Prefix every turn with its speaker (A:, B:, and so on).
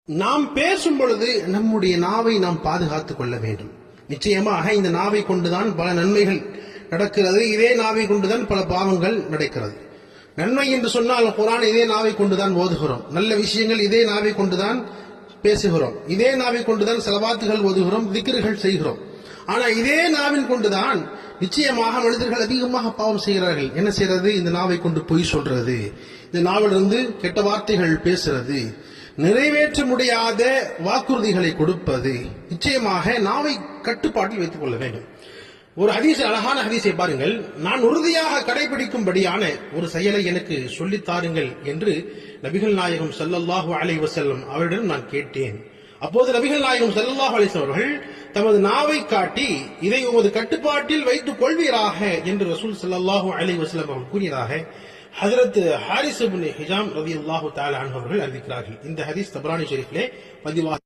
A: நாம் பேசும் பொழுது நம்முடைய நாவை நாம் பாதுகாத்துக் கொள்ள வேண்டும். நிச்சயமாக இந்த நாவை கொண்டுதான் பல நன்மைகள் நடக்கிறது. இதே நாவை கொண்டுதான் பல பாவங்கள் நடக்கிறது. நன்மை என்று சொன்னால் குர்ஆன் இதே நாவை கொண்டுதான் ஓதுகிறோம். நல்ல விஷயங்கள் இதே நாவை கொண்டுதான் பேசுகிறோம். இதே நாவை கொண்டுதான் ஸலவாத்துகள் ஓதுகிறோம், திக்ருகள் செய்கிறோம். ஆனா இதே நாவின் கொண்டுதான் நிச்சயமாக மனிதர்கள் அதிகமாக பாவம் செய்கிறார்கள். என்ன செய்யறது? இந்த நாவை கொண்டு பொய் சொல்றது, இந்த நாவிலிருந்து கெட்ட வார்த்தைகள் பேசுறது, நிறைவேற்ற முடியாத வாக்குறுதிகளை கொடுப்பது. நிச்சயமாக நாவை கட்டுப்பாட்டில் வைத்துக் கொள்ள வேண்டும். ஒரு ஹதீஸ், அழகான ஹதீஸை பாருங்கள். நான் உறுதியாக கடைபிடிக்கும்படியான ஒரு செயலை எனக்கு சொல்லித் தாருங்கள் என்று நபிகள் நாயகம் ஸல்லல்லாஹு அலைஹி வஸல்லம் அவரிடம் நான் கேட்டேன். அப்போது நபிகள் நாயகம் ஸல்லல்லாஹு அலைஹி வஸல்லம் அவர்கள் தமது நாவை காட்டி இதை உமது கட்டுப்பாட்டில் வைத்துக் கொள்வீராக என்று ரசூல் ஸல்லல்லாஹு அலைஹி வஸல்லம் அவர்கள் கூறியதாக ஹஜ்ரத் ஹாரிஸ் இப்னு ஹிஷாம் ரலியல்லாஹு தஆலா அன்ஹு அவர்கள் அறிவிக்கிறார்கள். இந்த ஹதீஸ் தபரானி ஷரீஃபிலே பதிவாக